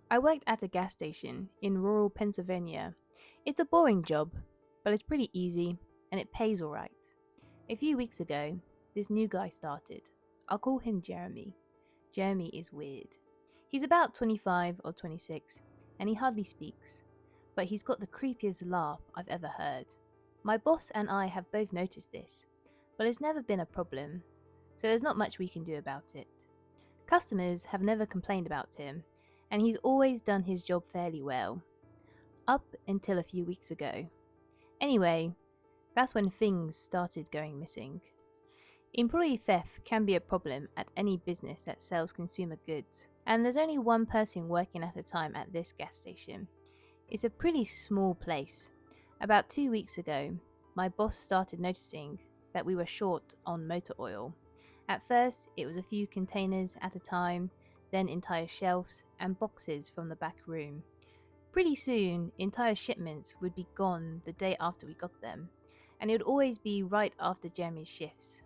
I worked at a gas station in rural Pennsylvania. It's a boring job, but it's pretty easy and it pays alright. A few weeks ago, this new guy started. I'll call him Jeremy. Jeremy is weird. He's about 25 or 26 and he hardly speaks, but he's got the creepiest laugh I've ever heard. My boss and I have both noticed this, but it's never been a problem, so there's not much we can do about it. Customers have never complained about him, and he's always done his job fairly well. Up until a few weeks ago. Anyway, that's when things started going missing. Employee theft can be a problem at any business that sells consumer goods, and there's only one person working at a time at this gas station. It's a pretty small place. About 2 weeks ago, my boss started noticing that we were short on motor oil. At first, it was a few containers at a time, then entire shelves and boxes from the back room. Pretty soon, entire shipments would be gone the day after we got them, and it would always be right after Jeremy's shifts.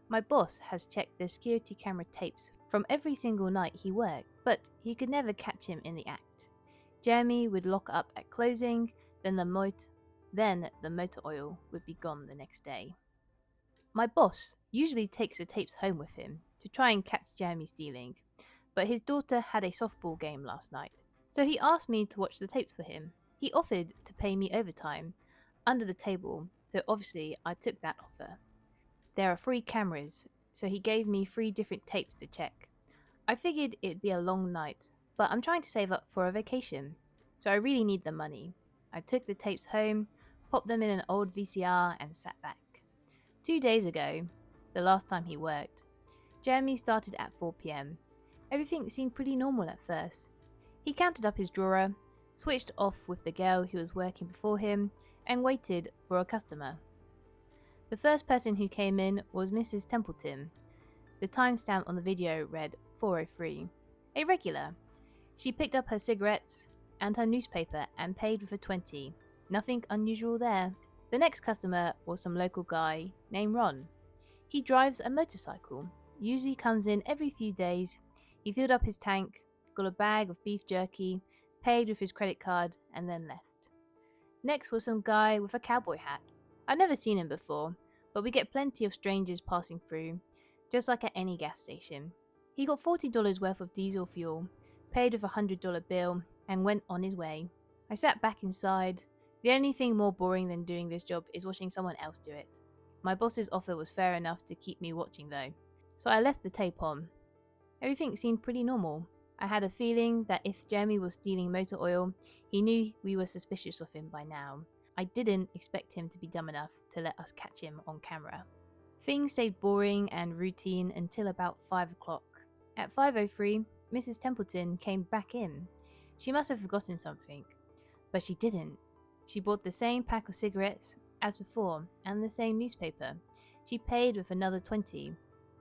My boss has checked the security camera tapes from every single night he worked, but he could never catch him in the act. Jeremy would lock up at closing, then the motor oil would be gone the next day. My boss usually takes the tapes home with him to try and catch Jeremy stealing, but his daughter had a softball game last night, so he asked me to watch the tapes for him. He offered to pay me overtime under the table, so obviously I took that offer. There are 3 cameras, so he gave me 3 different tapes to check. I figured it'd be a long night, but I'm trying to save up for a vacation, so I really need the money. I took the tapes home, popped them in an old VCR, and sat back. 2 days ago, the last time he worked, Jeremy started at 4 p.m. Everything seemed pretty normal at first. He counted up his drawer, switched off with the girl who was working before him, and waited for a customer. The first person who came in was Mrs. Templeton. The timestamp on the video read 4:03. A regular. She picked up her cigarettes and her newspaper and paid with a 20. Nothing unusual there. The next customer was some local guy named Ron. He drives a motorcycle, usually comes in every few days. He filled up his tank, got a bag of beef jerky, paid with his credit card, and then left. Next was some guy with a cowboy hat. I'd never seen him before, but we get plenty of strangers passing through, just like at any gas station. He got $40 worth of diesel fuel, paid with a $100 bill, and went on his way. I sat back inside. The only thing more boring than doing this job is watching someone else do it. My boss's offer was fair enough to keep me watching though, so I left the tape on. Everything seemed pretty normal. I had a feeling that if Jeremy was stealing motor oil, he knew we were suspicious of him by now. I didn't expect him to be dumb enough to let us catch him on camera. Things stayed boring and routine until about 5 o'clock. At 5:03, Mrs. Templeton came back in. She must have forgotten something, but she didn't. She bought the same pack of cigarettes as before and the same newspaper. She paid with another 20.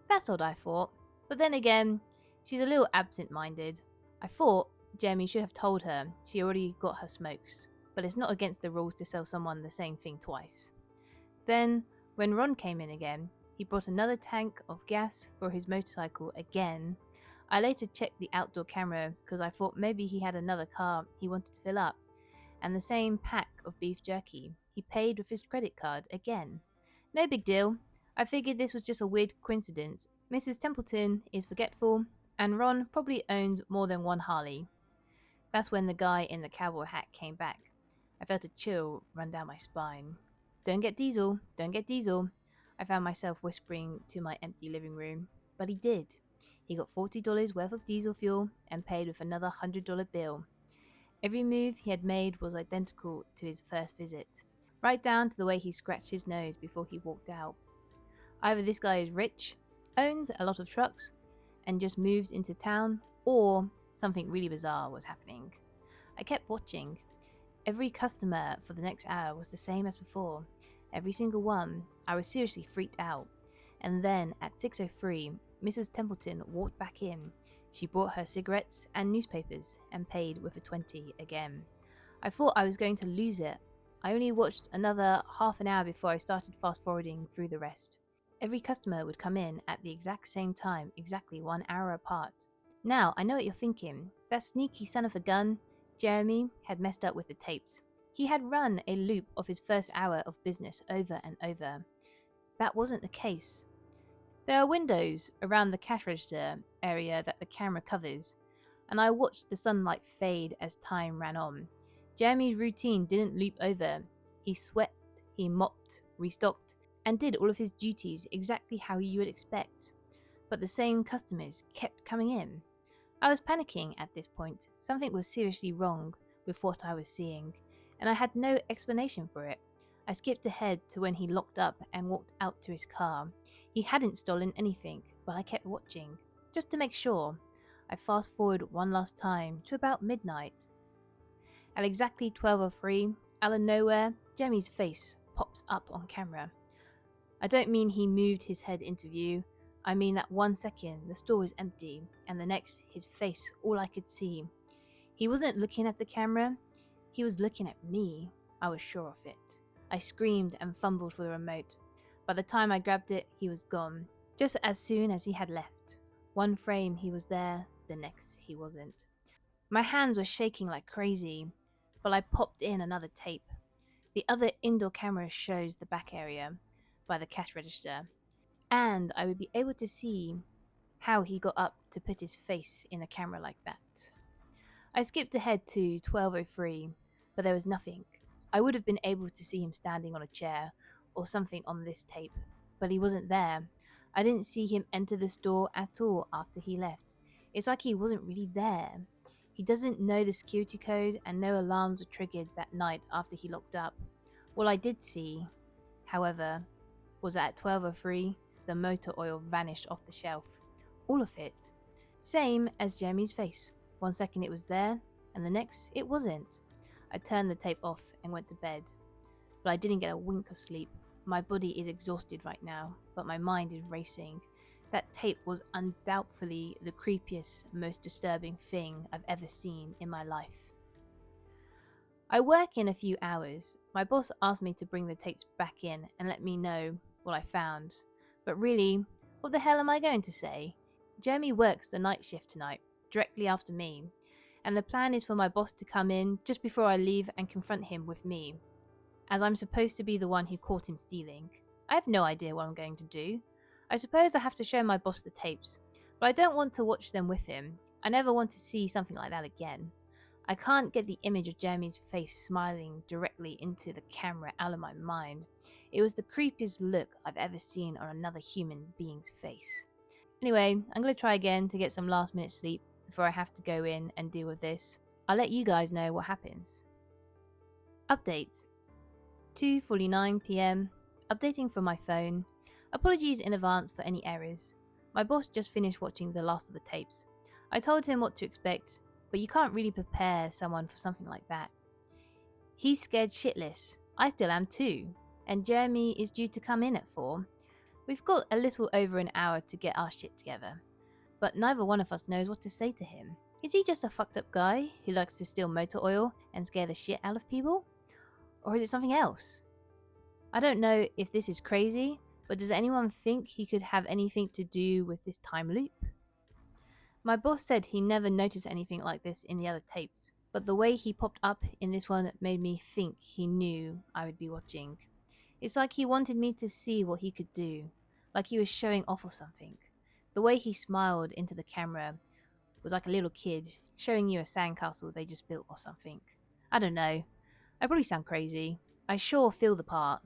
That's odd, I thought. But then again, she's a little absent-minded. I thought Jeremy should have told her she already got her smokes, but it's not against the rules to sell someone the same thing twice. Then, when Ron came in again, he brought another tank of gas for his motorcycle again. I later checked the outdoor camera because I thought maybe he had another car he wanted to fill up, and the same pack of beef jerky. He paid with his credit card again. No big deal. I figured this was just a weird coincidence. Mrs. Templeton is forgetful, and Ron probably owns more than one Harley. That's when the guy in the cowboy hat came back. I felt a chill run down my spine. Don't get diesel, don't get diesel. I found myself whispering to my empty living room, but he did. He got $40 worth of diesel fuel and paid with another $100 bill. Every move he had made was identical to his first visit, right down to the way he scratched his nose before he walked out. Either this guy is rich, owns a lot of trucks, and just moved into town, or something really bizarre was happening. I kept watching. Every customer for the next hour was the same as before. Every single one. I was seriously freaked out. And then at 6:03, Mrs. Templeton walked back in. She brought her cigarettes and newspapers and paid with a 20 again. I thought I was going to lose it. I only watched another half an hour before I started fast forwarding through the rest. Every customer would come in at the exact same time, exactly 1 hour apart. Now, I know what you're thinking. That sneaky son of a gun, Jeremy, had messed up with the tapes. He had run a loop of his first hour of business over and over. That wasn't the case. There are windows around the cash register area that the camera covers, and I watched the sunlight fade as time ran on. Jeremy's routine didn't loop over. He swept, he mopped, restocked, and did all of his duties exactly how you would expect. But the same customers kept coming in. I was panicking at this point. Something was seriously wrong with what I was seeing, and I had no explanation for it. I skipped ahead to when he locked up and walked out to his car. He hadn't stolen anything, but I kept watching, just to make sure. I fast forward one last time to about midnight. At exactly 12:03, out of nowhere, Jeremy's face pops up on camera. I don't mean he moved his head into view. I mean that 1 second the store was empty, and the next his face all I could see. He wasn't looking at the camera, he was looking at me. I was sure of it. I screamed and fumbled for the remote. By the time I grabbed it, he was gone, just as soon as he had left. One frame he was there, the next he wasn't. My hands were shaking like crazy, but I popped in another tape. The other indoor camera shows the back area by the cash register, and I would be able to see how he got up to put his face in the camera like that. I skipped ahead to 12:03, but there was nothing. I would have been able to see him standing on a chair or something on this tape, but he wasn't there. I didn't see him enter the store at all after he left. It's like he wasn't really there. He doesn't know the security code, and no alarms were triggered that night after he locked up. All I did see, however, was that at 12:03, the motor oil vanished off the shelf. All of it. Same as Jeremy's face. 1 second it was there, and the next it wasn't. I turned the tape off and went to bed. But I didn't get a wink of sleep. My body is exhausted right now, but my mind is racing. That tape was undoubtedly the creepiest, most disturbing thing I've ever seen in my life. I work in a few hours. My boss asked me to bring the tapes back in and let me know what I found. But really, what the hell am I going to say? Jeremy works the night shift tonight, directly after me, and the plan is for my boss to come in just before I leave and confront him with me, as I'm supposed to be the one who caught him stealing. I have no idea what I'm going to do. I suppose I have to show my boss the tapes, but I don't want to watch them with him. I never want to see something like that again. I can't get the image of Jeremy's face smiling directly into the camera out of my mind. It was the creepiest look I've ever seen on another human being's face. Anyway, I'm going to try again to get some last minute sleep before I have to go in and deal with this. I'll let you guys know what happens. Update. 2:49 PM. Updating from my phone. Apologies in advance for any errors. My boss just finished watching the last of the tapes. I told him what to expect, but you can't really prepare someone for something like that. He's scared shitless. I still am too. And Jeremy is due to come in at 4. We've got a little over an hour to get our shit together, but neither one of us knows what to say to him. Is he just a fucked up guy who likes to steal motor oil and scare the shit out of people? Or is it something else? I don't know if this is crazy, but does anyone think he could have anything to do with this time loop? My boss said he never noticed anything like this in the other tapes, but the way he popped up in this one made me think he knew I would be watching. It's like he wanted me to see what he could do, like he was showing off or something. The way he smiled into the camera was like a little kid showing you a sandcastle they just built or something. I don't know. I probably sound crazy. I sure feel the part.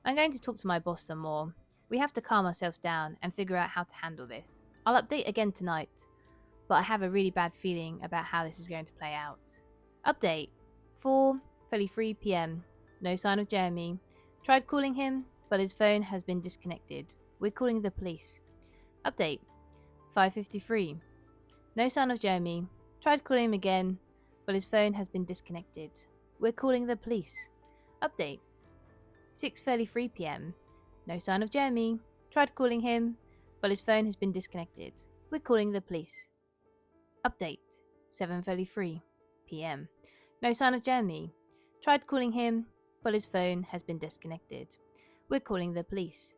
I'm going to talk to my boss some more. We have to calm ourselves down and figure out how to handle this. I'll update again tonight, but I have a really bad feeling about how this is going to play out. Update. 4:33 PM. No sign of Jeremy. Tried calling him, but his phone has been disconnected. We're calling the police. Update. 5:53. No sign of Jeremy. Tried calling him again, but his phone has been disconnected. We're calling the police. Update. 6:33 PM. No sign of Jeremy. Tried calling him, but his phone has been disconnected. We're calling the police. Update. 7:33 PM. No sign of Jeremy. Tried calling him, but his phone has been disconnected. We're calling the police.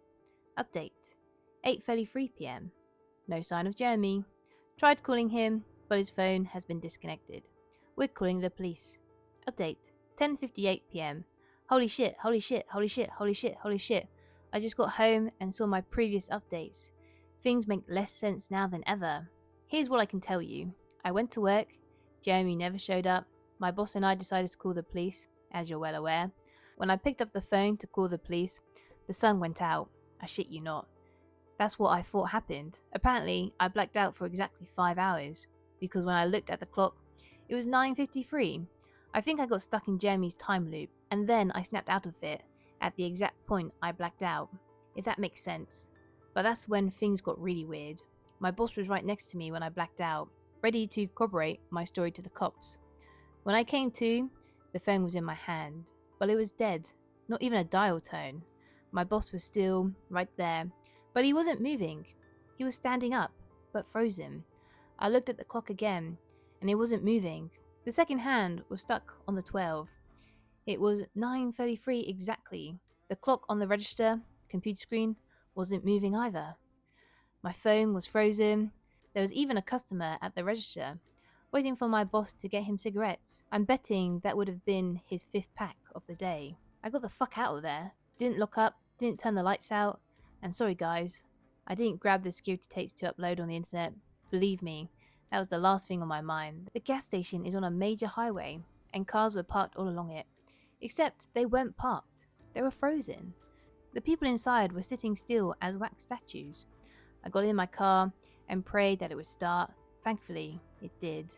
Update. 8:33 PM. No sign of Jeremy. Tried calling him, but his phone has been disconnected. We're calling the police. Update 10:58 p.m. Holy shit, holy shit, holy shit, holy shit, holy shit. I just got home and saw my previous updates. Things make less sense now than ever. Here's what I can tell you. I went to work. Jeremy never showed up. My boss and I decided to call the police, as you're well aware. When I picked up the phone to call the police, the sun went out. I shit you not. That's what I thought happened. Apparently, I blacked out for exactly 5 hours, because when I looked at the clock, it was 9:53. I think I got stuck in Jeremy's time loop, and then I snapped out of it at the exact point I blacked out, if that makes sense. But that's when things got really weird. My boss was right next to me when I blacked out, ready to corroborate my story to the cops. When I came to, the phone was in my hand, but it was dead, not even a dial tone. My boss was still right there, but he wasn't moving. He was standing up, but frozen. I looked at the clock again, and it wasn't moving. The second hand was stuck on the 12. It was 9:33 exactly. The clock on the register, computer screen, wasn't moving either. My phone was frozen. There was even a customer at the register, waiting for my boss to get him cigarettes. I'm betting that would have been his 5th pack of the day. I got the fuck out of there. Didn't lock up, didn't turn the lights out. And sorry guys, I didn't grab the security tapes to upload on the internet. Believe me, that was the last thing on my mind. The gas station is on a major highway, and cars were parked all along it. Except they weren't parked. They were frozen. The people inside were sitting still as wax statues. I got in my car and prayed that it would start. Thankfully, it did.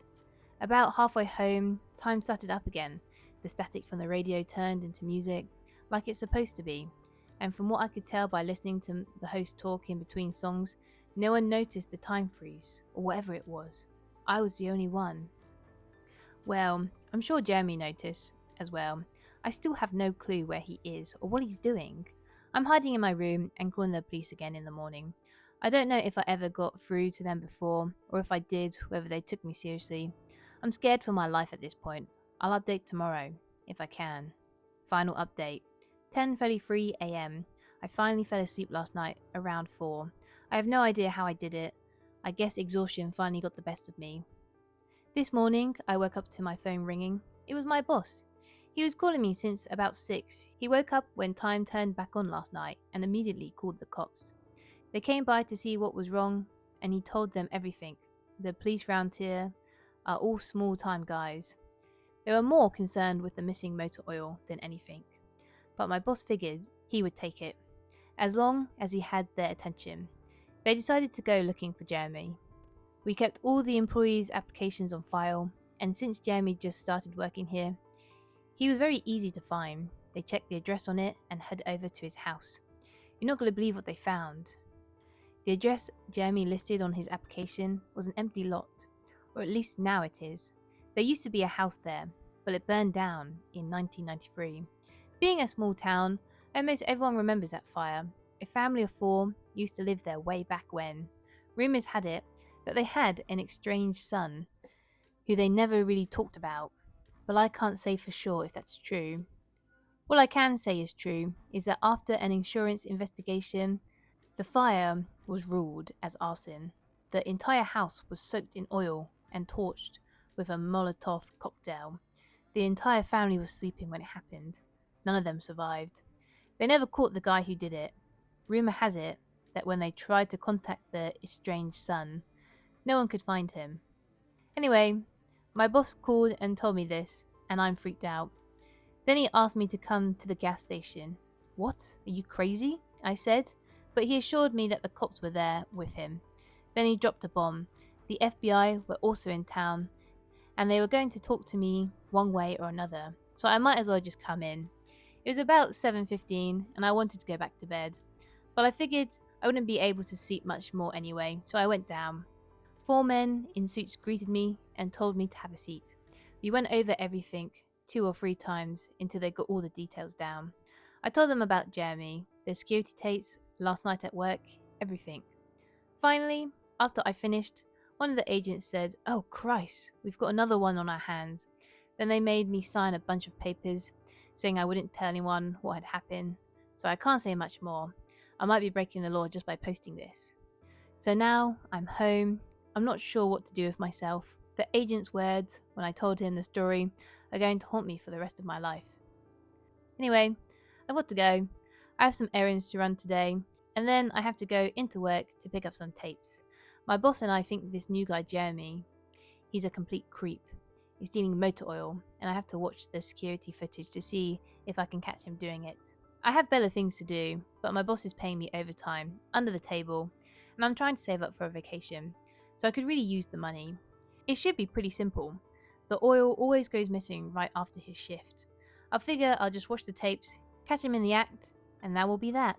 About halfway home, time started up again. The static from the radio turned into music, like it's supposed to be. And from what I could tell by listening to the host talk in between songs, no one noticed the time freeze, or whatever it was. I was the only one. Well, I'm sure Jeremy noticed as well. I still have no clue where he is or what he's doing. I'm hiding in my room and calling the police again in the morning. I don't know if I ever got through to them before, or if I did, whether they took me seriously. I'm scared for my life at this point. I'll update tomorrow, if I can. Final update. 10:33 a.m. I finally fell asleep last night around 4. I have no idea how I did it. I guess exhaustion finally got the best of me. This morning, I woke up to my phone ringing. It was my boss. He was calling me since about 6. He woke up when time turned back on last night and immediately called the cops. They came by to see what was wrong, and he told them everything. The police round here are all small-time guys. They were more concerned with the missing motor oil than anything. But my boss figured he would take it, as long as he had their attention. They decided to go looking for Jeremy. We kept all the employees' applications on file, and since Jeremy just started working here, he was very easy to find. They checked the address on it and head over to his house. You're not going to believe what they found. The address Jeremy listed on his application was an empty lot, or at least now it is. There used to be a house there, but it burned down in 1993. Being a small town, almost everyone remembers that fire. A family of 4 used to live there way back when. Rumours had it that they had an estranged son, who they never really talked about, but I can't say for sure if that's true. What I can say is true is that after an insurance investigation, the fire was ruled as arson. The entire house was soaked in oil and torched with a Molotov cocktail. The entire family was sleeping when it happened. None of them survived. They never caught the guy who did it. Rumour has it that when they tried to contact the estranged son, no one could find him. Anyway, my boss called and told me this, and I'm freaked out. Then he asked me to come to the gas station. What? Are you crazy? I said, but he assured me that the cops were there with him. Then he dropped a bomb. The FBI were also in town, and they were going to talk to me one way or another, so I might as well just come in. It was about 7:15, and I wanted to go back to bed, but I figured I wouldn't be able to sleep much more anyway, so I went down. 4 men in suits greeted me and told me to have a seat. We went over everything 2 or 3 times until they got all the details down. I told them about Jeremy, the security tapes, last night at work, everything. Finally, after I finished, one of the agents said, "Oh Christ, we've got another one on our hands." Then they made me sign a bunch of papers saying I wouldn't tell anyone what had happened, so I can't say much more. I might be breaking the law just by posting this. So now I'm home, I'm not sure what to do with myself. The agent's words, when I told him the story, are going to haunt me for the rest of my life. Anyway, I've got to go. I have some errands to run today, and then I have to go into work to pick up some tapes. My boss and I think this new guy, Jeremy, he's a complete creep. He's stealing motor oil, and I have to watch the security footage to see if I can catch him doing it. I have better things to do, but my boss is paying me overtime, under the table, and I'm trying to save up for a vacation, so I could really use the money. It should be pretty simple. The oil always goes missing right after his shift. I figure I'll just watch the tapes, catch him in the act, and that will be that.